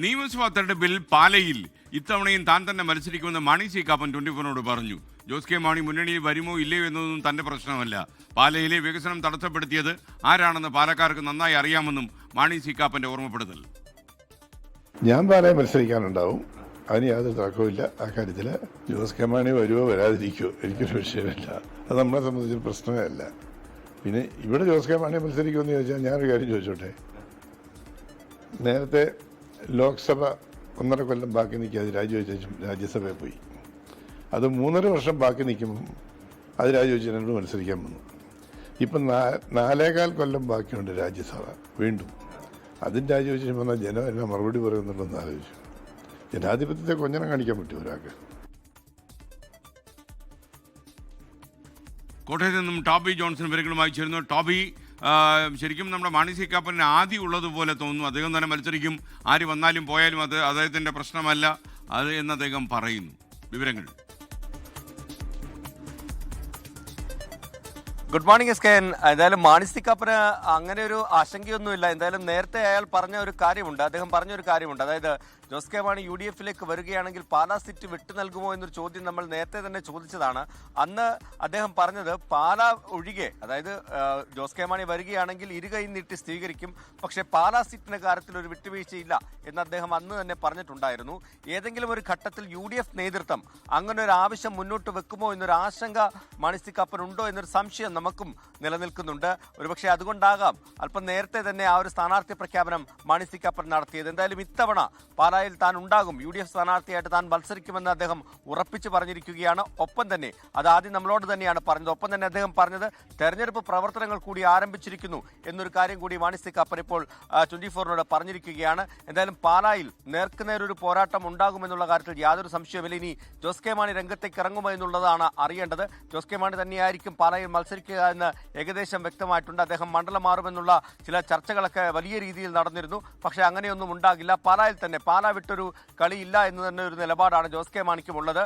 നിയമസഭാ തെരഞ്ഞെടുപ്പിൽ പാലയിൽ ഇത്തവണയും താൻ തന്നെ മത്സരിക്കുമെന്ന് മാണി സി കാപ്പൻ 24 പറഞ്ഞു. ജോസ് കെ മാണി മുന്നണിയിൽ വരുമോ ഇല്ലയോ എന്നതൊന്നും തന്റെ പ്രശ്നമല്ല. പാലയിലെ വികസനം തടസ്സപ്പെടുത്തിയത് ആരാണെന്ന് പാലക്കാർക്ക് നന്നായി അറിയാമെന്നും മാണി സി കാപ്പന്റെ ഓർമ്മപ്പെടുത്തൽ. ഞാൻ പാലയിൽ മത്സരിക്കാനുണ്ടാവും, അതിന് യാതൊരു തർക്കവുമില്ല. ആ കാര്യത്തിൽ ജോസ് കെ മാണി വരുമോ വരാതിരിക്കുമോ എനിക്കൊരു വിഷയമല്ല, അത് നമ്മളെ സംബന്ധിച്ചൊരു പ്രശ്നമേ അല്ല. പിന്നെ ഇവിടെ ജോസ് കെ മാണി മത്സരിക്കുമെന്ന് ചോദിച്ചാൽ ഞാനൊരു കാര്യം ചോദിച്ചോട്ടെ. നേരത്തെ ലോക്സഭ 1.5 കൊല്ലം ബാക്കി നിൽക്കാതെ രാജിവെച്ചും രാജ്യസഭയിൽ പോയി. അത് 3.5 വർഷം ബാക്കി നിൽക്കുമ്പം അത് രാജിവെച്ച് എന്നോട് മത്സരിക്കാൻ വന്നു. ഇപ്പം 4.25 കൊല്ലം ബാക്കിയുണ്ട് രാജ്യസഭ, വീണ്ടും അതും രാജിവെച്ച് വന്നാൽ ജനം എന്നെ മറുപടി പറയുന്നുണ്ടെന്ന് ആലോചിച്ചു. ജനാധിപത്യത്തെ കൊഞ്ഞനം കാണിക്കാൻ പറ്റും ഒരാൾക്ക്. കോട്ടയത്ത് നിന്നും ടോബി ജോൺസൺ വിവരങ്ങളുമായി ചേരുന്നു. ടോബി, ശരിക്കും നമ്മുടെ മാണി സി കാപ്പന് ആദ്യം ഉള്ളതുപോലെ തോന്നുന്നു. അദ്ദേഹം തന്നെ മത്സരിക്കും, ആര് വന്നാലും പോയാലും അത് അദ്ദേഹത്തിൻ്റെ പ്രശ്നമല്ല അത് എന്ന് അദ്ദേഹം പറയുന്നു. വിവരങ്ങൾ. Good morning S K N. എന്തായാലും മാണി സി കാപ്പന് അങ്ങനെ ഒരു ആശങ്കയൊന്നുമില്ല. എന്തായാലും നേരത്തെ അയാൾ പറഞ്ഞ ഒരു കാര്യമുണ്ട്, അദ്ദേഹം പറഞ്ഞൊരു കാര്യമുണ്ട്. അതായത് ജോസ് കെ മാണി UDF-ലേക്ക് വരികയാണെങ്കിൽ പാലാ സീറ്റ് വിട്ടു നൽകുമോ എന്നൊരു ചോദ്യം നമ്മൾ നേരത്തെ തന്നെ ചോദിച്ചതാണ്. അന്ന് അദ്ദേഹം പറഞ്ഞത് പാലാ ഒഴികെ, അതായത് ജോസ് കെ മാണി വരികയാണെങ്കിൽ ഇരുകൈ നീട്ടി സ്വീകരിക്കും, പക്ഷേ പാലാ സീറ്റിന്റെ കാര്യത്തിൽ ഒരു വിട്ടുവീഴ്ചയില്ല എന്ന് അദ്ദേഹം അന്ന് തന്നെ പറഞ്ഞിട്ടുണ്ടായിരുന്നു. ഏതെങ്കിലും ഒരു ഘട്ടത്തിൽ UDF നേതൃത്വം അങ്ങനെ ഒരു ആവശ്യം മുന്നോട്ട് വെക്കുമോ എന്നൊരു ആശങ്ക മാണി സി കാപ്പനുണ്ടോ എന്നൊരു സംശയം നമുക്കും നിലനിൽക്കുന്നുണ്ട്. ഒരുപക്ഷെ അതുകൊണ്ടാകാം അല്പം നേരത്തെ തന്നെ ആ ഒരു സ്ഥാനാർത്ഥി പ്രഖ്യാപനം മാണി സി കാപ്പൻ നടത്തിയത്. എന്തായാലും ഇത്തവണ പാലായിൽ താൻ ഉണ്ടാകും, UDF സ്ഥാനാർത്ഥിയായിട്ട് താൻ മത്സരിക്കുമെന്ന് അദ്ദേഹം ഉറപ്പിച്ചു പറഞ്ഞിരിക്കുകയാണ്. ഒപ്പം തന്നെ അത് ആദ്യം നമ്മളോട് തന്നെയാണ് പറഞ്ഞത്. ഒപ്പം തന്നെ അദ്ദേഹം പറഞ്ഞത് തെരഞ്ഞെടുപ്പ് പ്രവർത്തനങ്ങൾ കൂടി ആരംഭിച്ചിരിക്കുന്നു എന്നൊരു കാര്യം കൂടി മാണി സി കാപ്പൻ ഇപ്പോൾ 24-നോട് പറഞ്ഞിരിക്കുകയാണ്. എന്തായാലും പാലായിൽ നേർക്കുനേരൊരു പോരാട്ടം ഉണ്ടാകുമെന്നുള്ള കാര്യത്തിൽ യാതൊരു സംശയമില്ല. ഇനി ജോസ് കെ മാണി രംഗത്തേക്ക് ഇറങ്ങുമോ എന്നുള്ളതാണ് അറിയേണ്ടത്. ജോസ് കെ മാണി തന്നെയായിരിക്കും പാലായിൽ മത്സരിക്കുക എന്ന് ഏകദേശം വ്യക്തമായിട്ടുണ്ട്. അദ്ദേഹം മണ്ഡലം മാറുമെന്നുള്ള ചില ചർച്ചകളൊക്കെ വലിയ രീതിയിൽ നടന്നിരുന്നു. പക്ഷേ അങ്ങനെയൊന്നും ഉണ്ടാകില്ല. പാലായിൽ തന്നെ പാലാ വിട്ടൊരു കളിയില്ല എന്ന് തന്നെ ഒരു നിലപാടാണ് ജോസ് കെ മാണിക്കും ഉള്ളത്.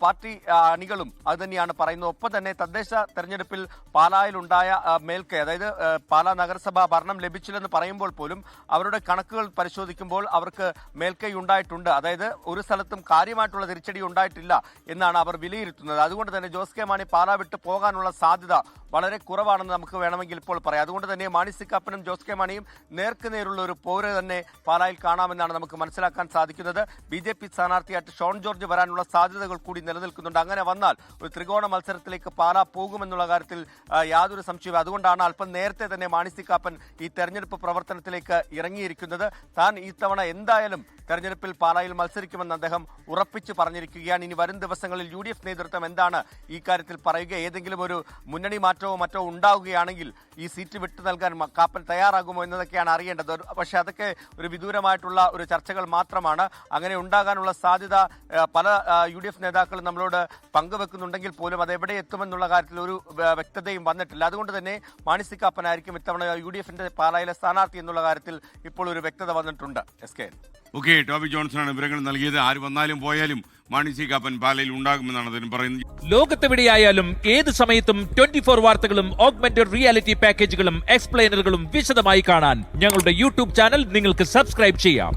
പാർട്ടി അണികളും അത് തന്നെയാണ് പറയുന്നത്. ഒപ്പം തന്നെ തദ്ദേശ തെരഞ്ഞെടുപ്പിൽ പാലായിലുണ്ടായ മേൽക്കൈ, അതായത് പാലാ നഗരസഭ ഭരണം ലഭിച്ചില്ലെന്ന് പറയുമ്പോൾ പോലും അവരുടെ കണക്കുകൾ പരിശോധിക്കുമ്പോൾ അവർക്ക് മേൽക്കൈ ഉണ്ടായിട്ടുണ്ട്. അതായത് ഒരു സ്ഥലത്തും കാര്യമായിട്ടുള്ള തിരിച്ചടി ഉണ്ടായിട്ടില്ല എന്നാണ് അവർ വിലയിരുത്തുന്നത്. അതുകൊണ്ട് തന്നെ ജോസ് കെ മാണി പാലാ വിട്ട് പോകാനുള്ള സാധ്യത വളരെ കുറവാണെന്ന് നമുക്ക് വേണമെങ്കിൽ ഇപ്പോൾ പറയാം. അതുകൊണ്ട് തന്നെ മാണി സി കാപ്പനും ജോസ് കെ മാണിയും നേർക്കുനേരുള്ള ഒരു പോര് തന്നെ പാലായിൽ കാണാമെന്നാണ് നമുക്ക് മനസ്സിലാക്കാൻ സാധിക്കുന്നത്. BJP സ്ഥാനാർത്ഥിയായിട്ട് ഷോൺ ജോർജ് വരാനുള്ള സാധ്യതകൾ കൂടി നിലനിൽക്കുന്നുണ്ട്. അങ്ങനെ വന്നാൽ ഒരു ത്രികോണ മത്സരത്തിലേക്ക് പാലാ പോകുമെന്നുള്ള കാര്യത്തിൽ യാതൊരു സംശയവും. അതുകൊണ്ടാണ് അല്പം നേരത്തെ തന്നെ മാണി സി കാപ്പൻ ഈ തെരഞ്ഞെടുപ്പ് പ്രവർത്തനത്തിലേക്ക് ഇറങ്ങിയിരിക്കുന്നത്. താൻ ഇത്തവണ എന്തായാലും തെരഞ്ഞെടുപ്പിൽ പാലായിൽ മത്സരിക്കുമെന്ന് അദ്ദേഹം ഉറപ്പിച്ചു പറഞ്ഞിരിക്കുകയാണ്. ഇനി വരും ദിവസങ്ങളിൽ UDF നേതൃത്വം എന്താണ് ഈ കാര്യത്തിൽ പറയുക, ഏതെങ്കിലും ഒരു മുന്നണി മാറ്റമോ മറ്റോ ഉണ്ടാവുകയാണെങ്കിൽ ഈ സീറ്റ് വിട്ടു നൽകാൻ കാപ്പൻ തയ്യാറാകുമോ എന്നതൊക്കെയാണ് അറിയേണ്ടത്. പക്ഷേ അതൊക്കെ ഒരു വിദൂരമായിട്ടുള്ള ഒരു ചർച്ചകൾ മാത്രമാണ്. അങ്ങനെ ഉണ്ടാകാനുള്ള സാധ്യത പല UDF നേതാക്കളും നമ്മളോട് പങ്കുവെക്കുന്നുണ്ടെങ്കിൽ പോലും അതെവിടെ എത്തുമെന്നുള്ള കാര്യത്തിൽ ഒരു വ്യക്തതയും വന്നിട്ടില്ല. അതുകൊണ്ട് തന്നെ മാണി സി കാപ്പനായിരിക്കും ഇത്തവണ UDF-ന്റെ പാലായിലെ സ്ഥാനാർത്ഥി എന്നുള്ള കാര്യത്തിൽ ഇപ്പോൾ ഒരു വ്യക്തത വന്നിട്ടുണ്ട്. SK. ഓക്കെ, ടോബി ജോൺസണാണ് വിവരങ്ങൾ നൽകിയത്. ആര് വന്നാലും പോയാലും മാണി സി കാപ്പൻ പാലയിൽ ഉണ്ടാകുമെന്നാണ് അദ്ദേഹം പറയുന്നത്. ലോകത്തെവിടെയായാലും ഏത് സമയത്തും 24 വാർത്തകളും ഓഗ്മെന്റഡ് റിയാലിറ്റി പാക്കേജുകളും എക്സ്പ്ലെയിനറുകളും വിശദമായി കാണാൻ ഞങ്ങളുടെ YouTube ചാനൽ നിങ്ങൾക്ക് സബ്സ്ക്രൈബ് ചെയ്യാം.